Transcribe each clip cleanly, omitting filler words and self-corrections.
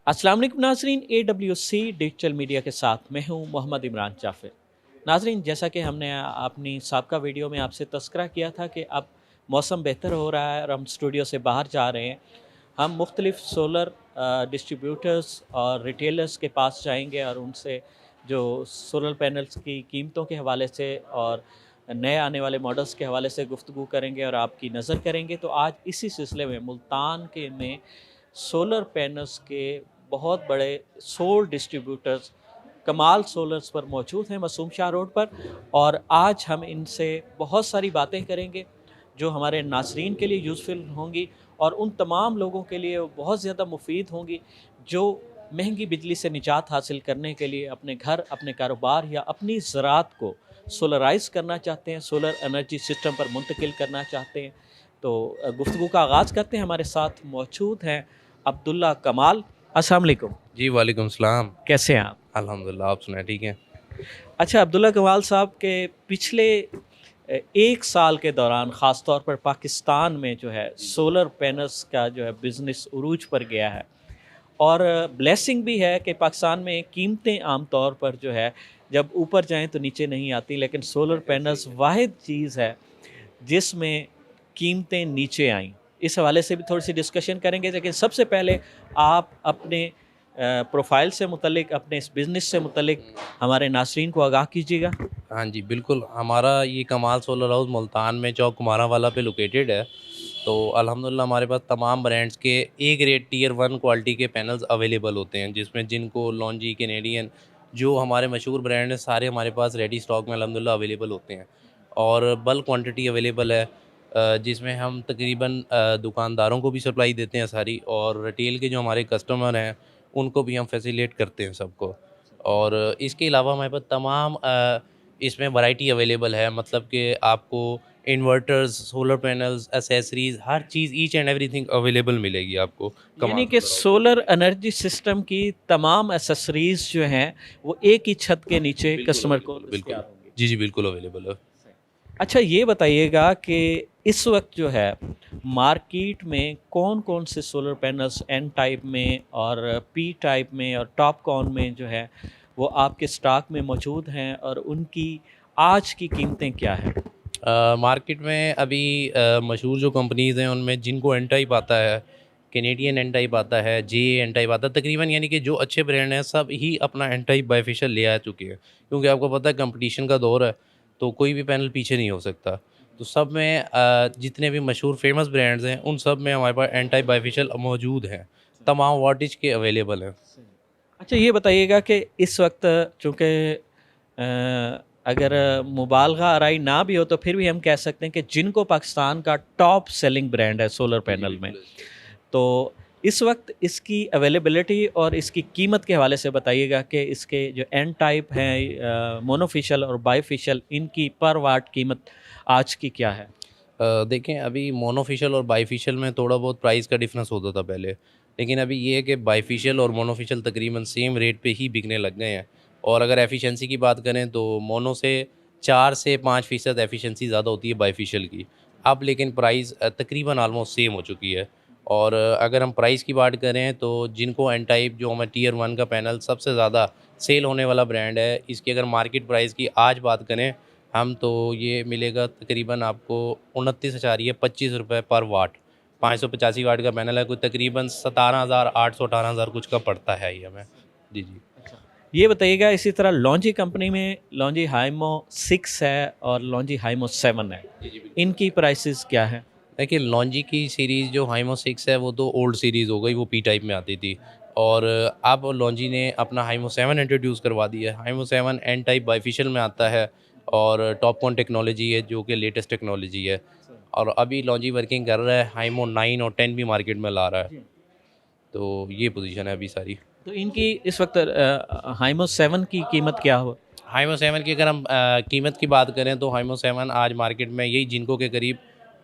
अस्सलाम वालेकुम नाजरीन, AWC डिजिटल मीडिया के साथ मैं हूं मोहम्मद इमरान जाफ़िर। नाजरीन, जैसा कि हमने अपनी साबका वीडियो में आपसे तज़किरा किया था कि अब मौसम बेहतर हो रहा है और हम स्टूडियो से बाहर जा रहे हैं। हम मुख्तलिफ़ सोलर डिस्ट्रीब्यूटर्स और रिटेलर्स के पास जाएंगे और उनसे जो सोलर पैनल्स की कीमतों के हवाले से और नए आने वाले मॉडल्स के हवाले से गुफ्तगू करेंगे और आपकी नज़र करेंगे। तो आज इसी सिलसिले में मुल्तान के में सोलर पैनल्स के बहुत बड़े सोल डिस्ट्रीब्यूटर्स कमाल सोलर्स पर मौजूद हैं मसूम शाह रोड पर, और आज हम इनसे बहुत सारी बातें करेंगे जो हमारे नाजरीन के लिए यूज़फुल होंगी और उन तमाम लोगों के लिए बहुत ज़्यादा मुफीद होंगी जो महंगी बिजली से निजात हासिल करने के लिए अपने घर, अपने कारोबार या अपनी ज़राअत को सोलराइज़ करना चाहते हैं, सोलर एनर्जी सिस्टम पर मुंतकिल करना चाहते हैं। तो गुफ्तगू का आगाज़ करते हैं। हमारे साथ मौजूद हैं अब्दुल्ला कमाल। अस्सलाम वालेकुम। जी, वालेकुम सलाम। कैसे हैं आप? अल्हम्दुलिल्लाह, आप सुनाएँ ठीक हैं? अच्छा, अब्दुल्ला कमाल साहब के पिछले 1 साल के दौरान ख़ास तौर पर पाकिस्तान में जो है सोलर पैनल्स का जो है बिज़नेस उरूज पर गया है, और ब्लेसिंग भी है कि पाकिस्तान में कीमतें आम तौर पर जो है जब ऊपर जाएँ तो नीचे नहीं आती, लेकिन सोलर पैनल्स वाहिद चीज़ है जिसमें कीमतें नीचे आईं। इस हवाले से भी थोड़ी-सी डिस्कशन करेंगे, लेकिन सबसे पहले आप अपने प्रोफ़ाइल से मुतल्लिक, अपने इस बिज़नेस से मुतल्लिक हमारे नाज़रीन को आगाह कीजिएगा। हाँ जी, बिल्कुल, हमारा ये कमाल सोलर हाउस मुल्तान में चौक कुमारावाला पे लोकेटेड है। तो अल्हम्दुलिल्लाह हमारे पास तमाम ब्रांड्स के ए ग्रेड टियर 1 क्वालिटी के पैनल्स अवेलेबल होते हैं, जिसमें जिनको, लॉन्जी, कैनेडियन, जो हमारे मशहूर ब्रांड हैं, सारे हमारे पास रेडी स्टॉक में अल्हम्दुलिल्लाह अवेलेबल होते हैं। और बल्क क्वांटिटी अवेलेबल है, जिसमें हम तकरीबन दुकानदारों को भी सप्लाई देते हैं सारी, और रिटेल के जो हमारे कस्टमर हैं, उनको भी हम फैसिलिटेट करते हैं सबको। और इसके अलावा हमारे पास तमाम इसमें वैरायटी अवेलेबल है, मतलब कि आपको inverters, solar panels, accessories, her cheese, each and everything available मिलेगी आपको यानी कमाल कि सोलर हाउस में। सोलर एनर्जी सिस्टम की तमाम एक्सेसरीज़ जो हैं, वो एक ही छत के नीचे बिल्कुल कस्टमर को अवेलेबल, दस्तयाब बिल्कुल। होंगी। जी, जी, बिल्कुल अवेलेबल है। अच्छा, ये बताइएगा कि इस वक्त जो है मार्केट में कौन-कौन से सोलर पैनल्स एन टाइप में और पी टाइप में और टॉपकॉन में जो है वो आपके स्टॉक में मौजूद हैं, और उनकी आज की कीमतें क्या हैं? मार्केट में अभी मशहूर जो कंपनीज़ हैं, उनमें जिनको एन टाइप आता है, कैनेडियन एन टाइप आता है, जेए एन टाइप आता है, तकरीबन यानी कि जो अच्छे ब्रांड हैं, सब ही अपना एन टाइप बायफेशियल ले आ चुके हैं। क्योंकि आपको पता है कंपटीशन का दौर है, तो कोई भी पैनल पीछे नहीं हो सकता। तो सब में जितने भी मशहूर फेमस ब्रांड्स हैं, उन सब में हमारे पास एन टाइप बायफेशियल मौजूद हैं। तमाम वाटेज के अवेलेबल हैं। अच्छा, ये बताइएगा कि इस वक्त चूँकि अगर मुबालगा आराई ना भी हो तो फिर भी हम कह सकते हैं कि जिनको पाकिस्तान का टॉप सेलिंग ब्रांड है सोलर जी, जी, पैनल में, बिल्कुल इस पे। तो इस वक्त इसकी अवेलेबिलिटी और इसकी कीमत के हवाले से बताइएगा कि इसके जो एन टाइप हैं मोनोफिशियल और बाईफिशियल, इनकी पर वाट कीमत आज की क्या है? देखें, अभी मोनोफिशियल और बाईफिशियल में थोड़ा बहुत प्राइस का डिफरेंस होता था पहले, लेकिन अभी ये है कि बाईफिशियल और मोनोफिशियल तकरीबन सेम रेट पे ही बिकने लग गए हैं। और अगर एफिशिएंसी की बात करें तो मोनो से 4 से 5% एफिशिएंसी ज़्यादा होती है बाईफिशियल की। अब लेकिन प्राइस तकरीबन ऑलमोस्ट सेम हो चुकी है। और अगर हम प्राइस की बात करें तो जिनको एन टाइप, जो हमारे टियर 1 का पैनल सबसे ज़्यादा सेल होने वाला ब्रांड है, इसकी अगर मार्केट प्राइस की आज बात करें हम, तो ये मिलेगा तकरीबन आपको 29,25 रुपये पर वाट। 585 वाट का पैनल है, कोई तकरीबन 17,800 18,000 कुछ का पड़ता है ये हमें। जी, जी। अच्छा, ये बताइएगा इसी तरह लॉन्जी कंपनी में लॉन्जी हाइमो 6 है और लॉन्जी हाइमो 7 है, जी, जी, बिल्कुल। इनकी प्राइसेस क्या है? देखिए, लॉन्जी की सीरीज़ जो हाइमो 6 है, वो तो ओल्ड सीरीज़ हो गई, वो पी टाइप में आती थी। और अब लॉन्जी ने अपना हाइमो 7 इंट्रोड्यूस करवा दिया है। हाइमो 7 एन टाइप बाइफिशियल में आता है, और टॉपकॉन टेक्नोलॉजी है, जो कि लेटेस्ट टेक्नोलॉजी है। और अभी लॉन्जी वर्किंग कर रहा है, हाइमो 9 और 10 भी मार्केट में ला रहा है। जी। तो ये पोजीशन है अभी सारी। तो इनकी इस वक्त हाइमो 7 की कीमत क्या हो? हाइमो 7 की अगर हम कीमत की बात करें तो हाइमो 7 आज मार्केट में यही जिनको के करीब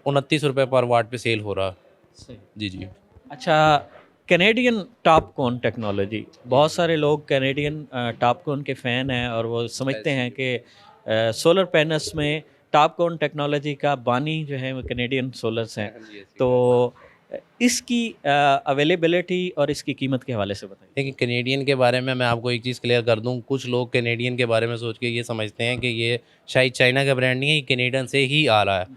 29 रुपये पर वाट पे सेल हो रहा। सही। जी, जी। अच्छा, कैनेडियन टॉपकॉन टेक्नोलॉजी, जी, बहुत जी। सारे लोग कैनेडियन टॉपकॉन के फ़ैन हैं और वो समझते हैं एलसीडी। कि सोलर पैनल्स में टॉपकॉन टेक्नोलॉजी का बानी जो है वो कैनेडियन सोलर्स हैं। हाँ जी, ऐसी तो बात है। इसकी अवेलेबिलिटी और इसकी कीमत के हवाले से बताइए। देखिए कैनेडियन के बारे में मैं आपको एक चीज़ क्लियर कर दूं, कुछ लोग कैनेडियन के बारे में सोच के ये समझते हैं कि ये शायद चाइना का ब्रांड नहीं है, ये कैनेडियन से ही आ रहा है।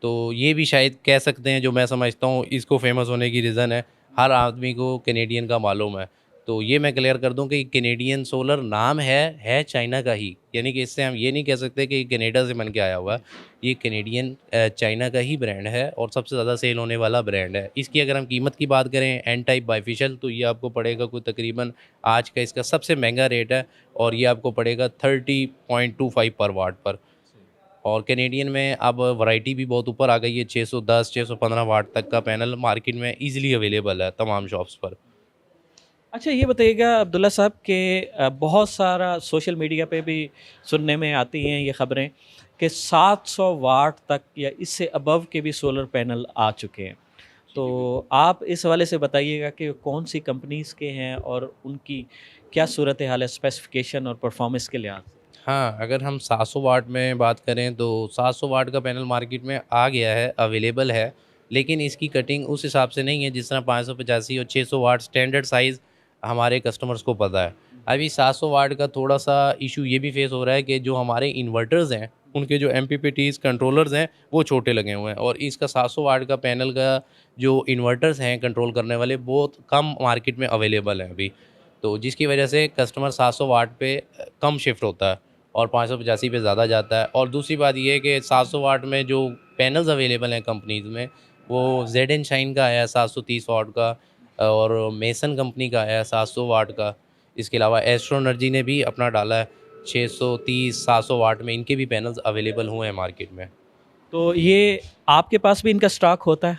तो ये भी शायद कह सकते हैं, जो मैं समझता हूँ इसको फेमस होने की रीज़न है, हर आदमी को कैनेडियन का मालूम है। तो ये मैं क्लियर कर दूं कि कैनेडियन सोलर नाम है चाइना का ही, यानी कि इससे हम ये नहीं कह सकते कि कनाडा से बन के आया हुआ है। ये कैनेडियन चाइना का ही ब्रांड है और सबसे ज़्यादा सेल होने वाला ब्रांड है। इसकी अगर हम कीमत की बात करें एन टाइप बाईफिशियल, तो ये आपको पड़ेगा कोई तकरीबन, आज का इसका सबसे महंगा रेट है और ये आपको पड़ेगा 30.25 पर वाट पर। और कैनेडियन में अब वैरायटी भी बहुत ऊपर आ गई है, 610 615 वाट तक का पैनल मार्केट में ईजिली अवेलेबल है तमाम शॉप्स पर। अच्छा ये बताइएगा अब्दुल्ला साहब कि बहुत सारा सोशल मीडिया पे भी सुनने में आती हैं ये ख़बरें कि 700 वाट तक या इससे अबव के भी सोलर पैनल आ चुके हैं। तो आप इस हवाले से बताइएगा कि कौन सी कंपनीज़ के हैं और उनकी क्या सूरत हाल है स्पेसिफिकेशन और परफॉर्मेंस के लिहाज से? हाँ, अगर हम 700 वाट में बात करें तो 700 वाट का पैनल मार्केट में आ गया है, अवेलेबल है, लेकिन इसकी कटिंग उस हिसाब से नहीं है जिस तरह 585 और 600 वाट स्टैंडर्ड साइज़ हमारे कस्टमर्स को पता है। अभी 700 वाट का थोड़ा-सा इश्यू ये भी फेस हो रहा है कि जो हमारे इन्वर्टर्स हैं, उनके जो एमपीपीटीज़ कंट्रोलर्स हैं, वो छोटे लगे हुए हैं और इसका 700 वाट का पैनल का जो इन्वर्टर्स हैं कंट्रोल करने वाले, बहुत कम मार्केट में अवेलेबल हैं अभी। तो जिसकी वजह से कस्टमर 700 वाट पे कम शिफ्ट होता है और 585 पे ज़्यादा जाता है। और दूसरी बात ये है कि 700 वाट में जो पैनल्स अवेलेबल हैं कंपनीज़ में, वो जेड एंड शाइन का आया है 730 वाट का और मेसन कंपनी का आया है 700 वाट का। इसके अलावा एस्ट्रो एनर्जी ने भी अपना डाला है 630 700 वाट में, इनके भी पैनल्स अवेलेबल हुए हैं मार्केट में। तो ये आपके पास भी इनका स्टॉक होता है?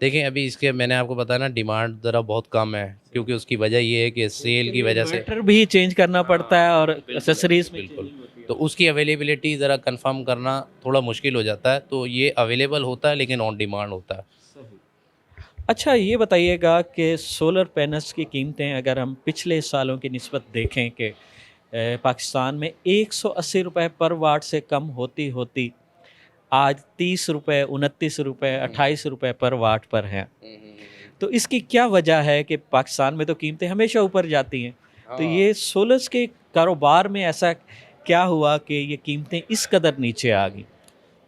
देखिए अभी इसके मैंने आपको बताया ना, डिमांड ज़रा बहुत कम है, क्योंकि उसकी वजह ये है कि सेल की वजह से। इन्वर्टर भी चेंज करना पड़ता है और एक्सेसरीज में बिल्कुल, चेंजिंग होती है। तो उसकी अवेलेबिलिटी ज़रा कंफर्म करना थोड़ा मुश्किल हो जाता है, तो ये अवेलेबल होता है लेकिन ऑन डिमांड होता है। सही। अच्छा ये बताइएगा कि सोलर पैनल्स की कीमतें अगर हम पिछले सालों की निस्बत देखें कि पाकिस्तान में 180 रुपए पर वाट से कम होती होती आज 30 रुपए, 29 रुपए, 28 रुपए पर वाट पर हैं। तो इसकी क्या वजह है कि पाकिस्तान में तो कीमतें हमेशा ऊपर जाती हैं। तो हाँ। ये सोलर्स के कारोबार में ऐसा क्या हुआ कि ये कीमतें इस कदर नीचे आ गईं?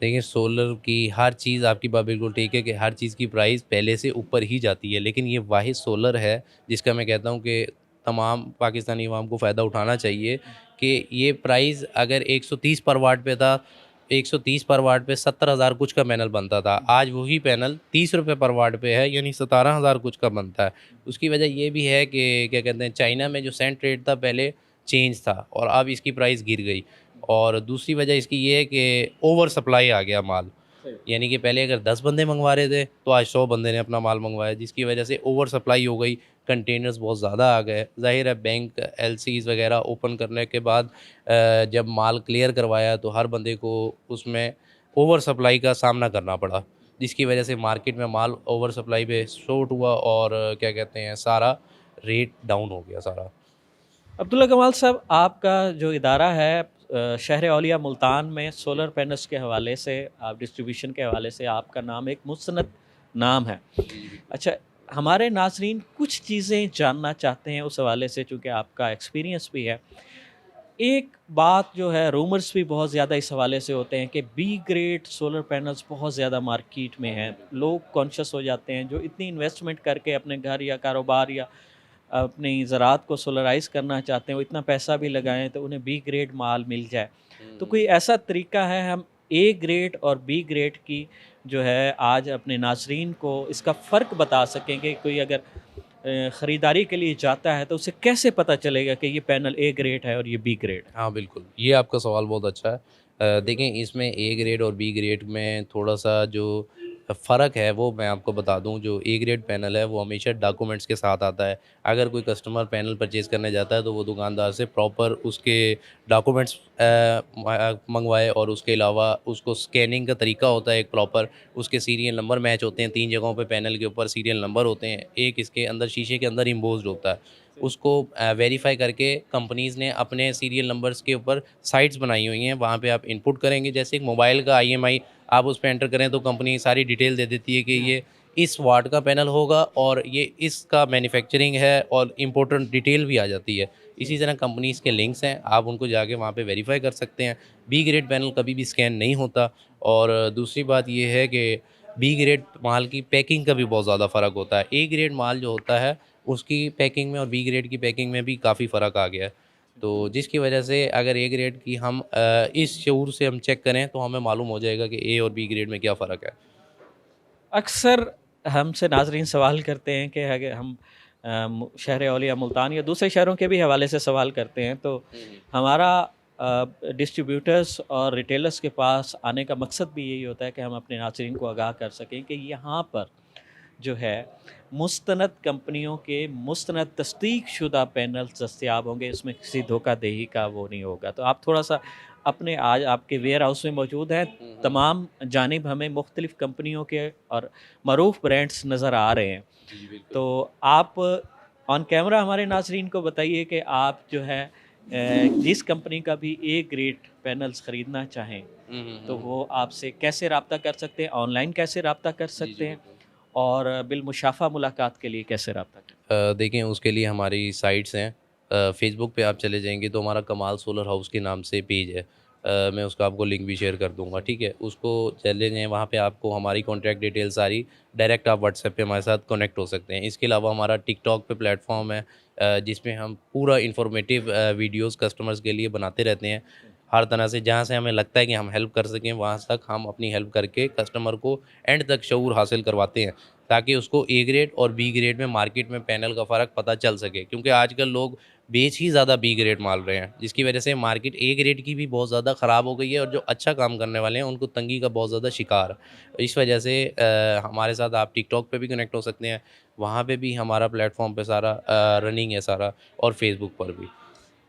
देखिए सोलर की हर चीज़, आपकी बात बिल्कुल ठीक है कि हर चीज़ की प्राइस पहले से ऊपर ही जाती है, लेकिन ये वाहिद सोलर है जिसका मैं कहता हूँ कि तमाम पाकिस्तानी अवाम को फ़ायदा उठाना चाहिए कि ये प्राइस अगर 130 पर वाट पे था, 130 पर वाट पे 70,000 कुछ का पैनल बनता था, आज वही पैनल 30 रुपये पर वाट पे है, यानी 17,000 कुछ का बनता है। उसकी वजह ये भी है कि क्या कहते हैं, चाइना में जो सेंट रेट था पहले चेंज था और अब इसकी प्राइस गिर गई। और दूसरी वजह इसकी ये है कि ओवर सप्लाई आ गया माल, यानी कि पहले अगर 10 बंदे मंगवा रहे थे तो आज 100 बंदे ने अपना माल मंगवाया, जिसकी वजह से ओवर सप्लाई हो गई, कंटेनर्स बहुत ज़्यादा आ गए। ज़ाहिर है बैंक एलसीज़ वगैरह ओपन करने के बाद जब माल क्लियर करवाया तो हर बंदे को उसमें ओवर सप्लाई का सामना करना पड़ा, जिसकी वजह से मार्केट में माल ओवर सप्लाई पे शॉर्ट हुआ और क्या कहते हैं, सारा रेट डाउन हो गया सारा। अब्दुल्ला कमाल साहब, आपका जो इदारा है शहर औलिया मुल्तान में सोलर पैनल्स के हवाले से, आप डिस्ट्रीब्यूशन के हवाले से आपका नाम एक मुस्नद नाम है। अच्छा, हमारे नाज़रीन कुछ चीज़ें जानना चाहते हैं उस हवाले से, चूँकि आपका एक्सपीरियंस भी है। एक बात जो है, रूमर्स भी बहुत ज़्यादा इस हवाले से होते हैं कि बी ग्रेड सोलर पैनल्स बहुत ज़्यादा मार्केट में हैं। लोग कॉन्शियस हो जाते हैं जो इतनी इन्वेस्टमेंट करके अपने घर या कारोबार या अपनी ज़रात को सोलराइज़ करना चाहते हैं, वो इतना पैसा भी लगाएँ तो उन्हें बी ग्रेड माल मिल जाए। तो कोई ऐसा तरीका है हम ए ग्रेड और बी ग्रेड की जो है आज अपने नाज़रीन को इसका फ़र्क बता सकें कि कोई अगर ख़रीदारी के लिए जाता है तो उसे कैसे पता चलेगा कि ये पैनल ए ग्रेड है और ये बी ग्रेड है? हाँ, बिल्कुल। ये आपका सवाल बहुत अच्छा है। देखें इसमें ए ग्रेड और बी ग्रेड में थोड़ा-सा जो फ़र्क है वो मैं आपको बता दूँ। जो ए ग्रेड पैनल है वो हमेशा डॉक्यूमेंट्स के साथ आता है। अगर कोई कस्टमर पैनल परचेज़ करने जाता है तो वो दुकानदार से प्रॉपर उसके डॉक्यूमेंट्स मँगवाए और उसके अलावा उसको स्कैनिंग का तरीका होता है एक प्रॉपर, उसके सीरियल नंबर मैच होते हैं, 3 जगहों पे पैनल के ऊपर सीरियल नंबर होते हैं। एक इसके अंदर शीशे के अंदर इम्बोज़्ड होता है। उसको वेरीफ़ाई करके कंपनीज़ ने अपने सीरियल नंबर्स के ऊपर साइट्स बनाई हुई हैं, वहाँ पे आप इनपुट करेंगे। जैसे एक मोबाइल का ईएमआई आप उस पे एंटर करें तो कंपनी सारी डिटेल दे देती है कि ये इस वाट का पैनल होगा और ये इसका मैन्युफैक्चरिंग है और इम्पोर्टेंट डिटेल भी आ जाती है। इसी तरह कंपनीज़ के लिंक्स हैं, आप उनको जाके वहाँ पे वेरीफाई कर सकते हैं। बी ग्रेड पैनल कभी भी स्कैन नहीं होता। और दूसरी बात ये है कि बी ग्रेड माल की पैकिंग का भी बहुत ज़्यादा फ़र्क होता है। ए ग्रेड माल जो होता है उसकी पैकिंग में और बी ग्रेड की पैकिंग में भी काफ़ी फ़र्क आ गया है। तो जिसकी वजह से अगर ए ग्रेड की हम इस शऊर से हम चेक करें तो हमें मालूम हो जाएगा कि ए और बी ग्रेड में क्या फ़र्क है। अक्सर हमसे नाज़रीन सवाल करते हैं कि अगर हम शहर औलिया मुल्तान या दूसरे शहरों के भी हवाले से सवाल करते हैं, तो हमारा डिस्ट्रीब्यूटर्स और रिटेलर्स के पास आने का मकसद भी यही होता है कि हम अपने नाज़रीन को आगाह कर सकें कि यहाँ पर जो है मुस्तनद कंपनियों के मुस्तनद तस्दीक शुदा पैनल्स दस्तयाब होंगे, इसमें किसी धोखाधड़ी का वो नहीं होगा। तो आप थोड़ा सा अपने, आज आपके वेयर हाउस में मौजूद हैं, तमाम जानिब हमें मुख्तलिफ़ कंपनियों के और मरूफ ब्रांड्स नज़र आ रहे हैं। जी, बिल्कुल। तो आप ऑन कैमरा हमारे नाज़रीन को बताइए कि आप जो है जिस कंपनी का भी ए ग्रेड पैनल्स ख़रीदना चाहें तो वो आपसे कैसे रब्ता कर सकते हैं, ऑनलाइन कैसे रब्ता कर जी, जी, सकते हैं बिल्कुल। और बिलमुशाफ़ा मुलाकात के लिए कैसे रब्ता करें? देखें उसके लिए हमारी साइट्स हैं। फ़ेसबुक पे आप चले जाएँगे तो हमारा कमाल सोलर हाउस के नाम से पेज है। मैं उसका आपको लिंक भी शेयर कर दूँगा, ठीक है? उसको चले जाएँ, वहाँ पे आपको हमारी कॉन्टैक्ट डिटेल सारी डायरेक्ट आप व्हाट्सएप पे हमारे साथ कनेक्ट हो सकते हैं। इसके अलावा हमारा टिकटॉक पे प्लेटफ़ॉर्म है जिसमें हम पूरा इन्फॉर्मेटिव वीडियोज़ कस्टमर्स के लिए बनाते रहते हैं। हर तरह से जहाँ से हमें लगता है कि हम हेल्प कर सकें, वहाँ तक हम अपनी हेल्प करके कस्टमर को एंड तक शऊर हासिल करवाते हैं। ताकि उसको ए ग्रेड और बी ग्रेड में मार्केट में पैनल का फ़र्क पता चल सके, क्योंकि आजकल लोग बेच ही ज़्यादा बी ग्रेड माल रहे हैं, जिसकी वजह से मार्केट ए ग्रेड की भी बहुत ज़्यादा ख़राब हो गई है और जो अच्छा काम करने वाले हैं उनको तंगी का बहुत ज़्यादा शिकार है। इस वजह से हमारे साथ आप टिकटॉक पे भी कनेक्ट हो सकते हैं, वहाँ पे भी हमारा प्लेटफॉर्म पे सारा रनिंग है सारा, और फेसबुक पर भी।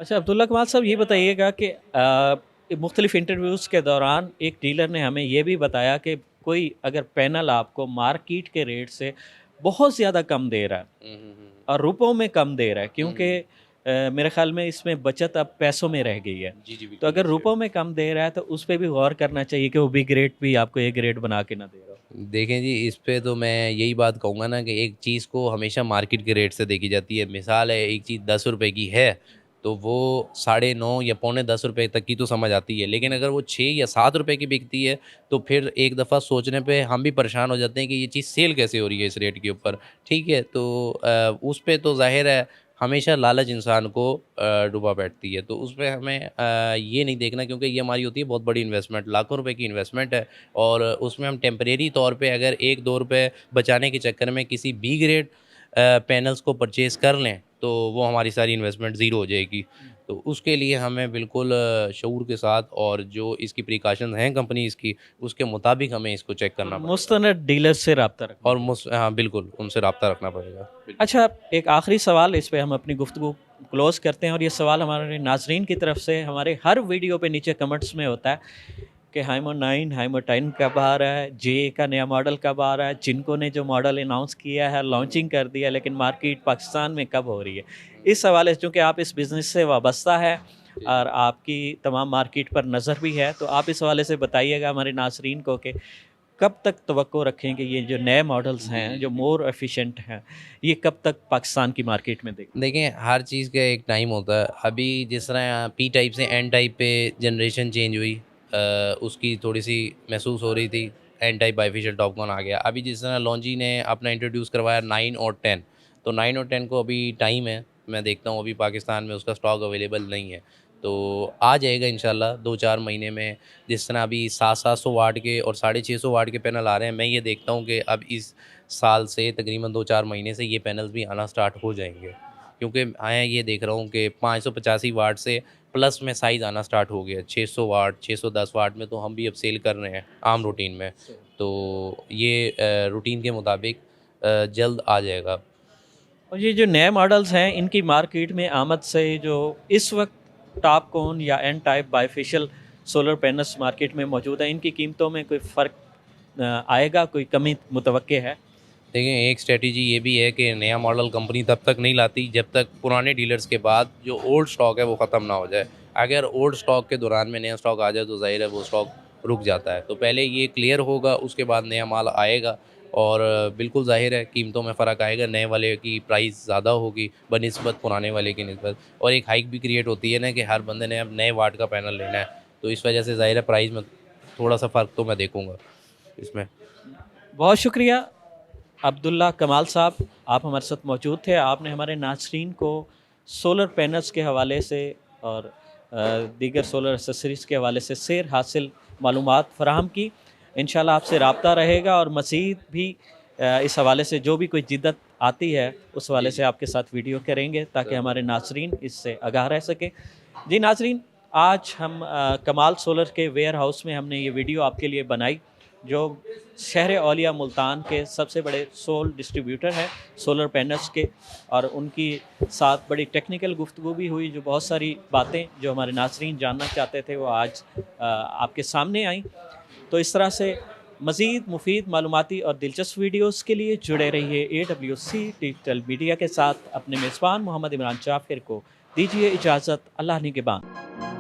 अच्छा, अब्दुल्ला कमाल साहब, ये बताइएगा कि मुख्तलिफ़ इंटरव्यूज़ के दौरान एक डीलर ने हमें ये भी बताया कि कोई अगर पैनल आपको मार्केट के रेट से बहुत ज़्यादा कम दे रहा है हुँ, हुँ, हुँ। और रुपयों में कम दे रहा है, हुँ, क्योंकि मेरे ख़्याल में इसमें बचत अब पैसों में रह गई है। जी, जी, तो बिल्कुल अगर एग्ज़ैक्ट। रुपयों में कम दे रहा है तो उस पे भी गौर करना चाहिए कि वो बी ग्रेड भी आपको ए ग्रेड बना के ना दे रहा हो। देखें जी, इस पे तो मैं यही बात कहूँगा ना कि एक चीज़ को हमेशा मार्केट के रेट से देखी जाती है। मिसाल है, एक चीज़ ₹10 की है, तो वो साढ़े 9 या पौने ₹10 तक की तो समझ आती है। लेकिन अगर वो 6 या ₹7 की बिकती है, तो फिर एक दफ़ा सोचने पे हम भी परेशान हो जाते हैं कि ये चीज़ सेल कैसे हो रही है इस रेट के ऊपर, ठीक है? तो उस पे तो ज़ाहिर है हमेशा लालच इंसान को डुबा बैठती है। तो उसमें हमें ये नहीं देखना, क्योंकि ये हमारी होती है बहुत बड़ी इन्वेस्टमेंट, लाखों रुपए की इन्वेस्टमेंट है। और उसमें हम टेम्परेरी तौर पे अगर 1-2 रुपए बचाने के चक्कर में किसी बी ग्रेड पैनल्स को परचेज़ कर लें, तो वो हमारी सारी इन्वेस्टमेंट ज़ीरो हो जाएगी। तो उसके लिए हमें बिल्कुल शऊर के साथ और जो इसकी प्रिकॉशंस हैं कंपनीज़ की, उसके मुताबिक हमें इसको चेक और करना पड़ेगा। मुस्तनद डीलर से रब्ता रखना और चाहिए। हाँ, बिल्कुल, उनसे राब्ता रखना पड़ेगा। बिल्कुल। अच्छा, एक आखिरी सवाल, इस पे हम अपनी गुफ्तगू क्लोज़ करते हैं और ये सवाल हमारे नाज़रीन की तरफ से हमारे हर वीडियो पे नीचे कमेंट्स में होता है कि हाइमो 9, हाइमो 10 कब आ रहा है, जे का नया मॉडल कब आ रहा है, जिनको ने जो मॉडल अनाउंस किया है, लॉन्चिंग कर दिया, लेकिन मार्केट पाकिस्तान में कब हो रही है? इस हवाले से, चूँकि आप इस बिज़नेस से वाबस्ता है जी, और जी। आपकी तमाम मार्केट पर नज़र भी है, तो आप इस हवाले से बताइएगा हमारे नाज़रीन को कि कब तक तवक्को रखें कि ये जो नए मॉडल्स जी, हैं, जी, जो जी, मोर एफ़िशिएंट हैं, ये कब तक पाकिस्तान की मार्केट में देखें? देखें, हर चीज़ का एक टाइम होता है। अभी जिस तरह पी टाइप से एन टाइप पे जनरेशन चेंज हुई, उसकी थोड़ी-सी महसूस हो रही थी, एन टाइप बाइफेशियल टॉपकॉन आ गया। अभी जिस तरह लॉन्जी ने अपना इंट्रोड्यूस करवाया 9 और 10, तो 9 और 10 को अभी टाइम है। मैं देखता हूँ अभी पाकिस्तान में उसका स्टॉक अवेलेबल नहीं है। तो आ जाएगा इंशाल्लाह 2-4 महीने में। जिस तरह अभी 700-700 वाट के और 650 वाट के पैनल आ रहे हैं, मैं ये देखता हूँ कि अब इस साल से तकरीबन 2-4 महीने से ये पैनल्स भी आना स्टार्ट हो जाएँगे। क्योंकि मैं ये देख रहा हूँ कि 585 वाट से प्लस में साइज़ आना स्टार्ट हो गया है। 600 वाट, 610 वाट में तो हम भी अब सेल कर रहे हैं आम रूटीन में। तो ये रूटीन के मुताबिक जल्द आ जाएगा। और ये जो नए मॉडल्स हैं, इनकी मार्केट में आमद से जो इस वक्त टॉपकॉन या N type bifacial solar panels market में मौजूद हैं, इनकी कीमतों में कोई फ़र्क आएगा, कोई कमी मुतवक्के है? देखिए, एक स्ट्रैटेजी ये भी है कि नया मॉडल कंपनी तब तक नहीं लाती जब तक पुराने डीलर्स के बाद जो ओल्ड स्टॉक है वो ख़त्म ना हो जाए। अगर ओल्ड स्टॉक के दौरान में नया स्टॉक आ जाए तो ज़ाहिर है वो स्टॉक रुक जाता है। तो पहले ये क्लियर होगा, उसके बाद नया माल आएगा और बिल्कुल ज़ाहिर है कीमतों में फ़र्क आएगा, नए वाले की प्राइस ज़्यादा होगी बनिस्बत पुराने वाले की निस्बत, और एक हाइक भी क्रिएट होती है ना कि हर बंदे ने अब नए वाट का पैनल लेना है, तो इस वजह से ज़ाहिर है प्राइस में थोड़ा सा फ़र्क तो मैं देखूँगा इसमें। बहुत शुक्रिया अब्दुल्ला कमाल साहब, आप हमारे साथ मौजूद थे। आपने हमारे नाज़रीन को सोलर पैनल्स के हवाले से और दीगर सोलर एक्सेसरीज़ के हवाले से सैर हासिल मालूमात फ़राहम की। इंशाल्लाह आपसे रब्ता रहेगा और मज़ीद भी इस हवाले से जो भी कोई जिद्दत आती है उस हवाले से आपके साथ वीडियो करेंगे ताकि हमारे नाज़रीन इससे आगाह रह सकें। जी नाज़रीन, आज हम कमाल सोलर के वेयर हाउस में हमने ये वीडियो आपके लिए बनाई, जो शहर औलिया मुल्तान के सबसे बड़े सोल डिस्ट्रीब्यूटर हैं सोलर पैनल्स के, और उनकी साथ बड़ी टेक्निकल गुफ्तगू भी हुई। जो बहुत सारी बातें जो हमारे नाज़रीन जानना चाहते थे वो आज आपके सामने आई। तो इस तरह से मज़ीद मुफीद मालूमाती और दिलचस्प वीडियोस के लिए जुड़े रहिए AWC डिजिटल मीडिया के साथ। अपने मेज़बान मोहम्मद इमरान जाफ़िर को दीजिए इजाज़त। अल्लाह निगहबान।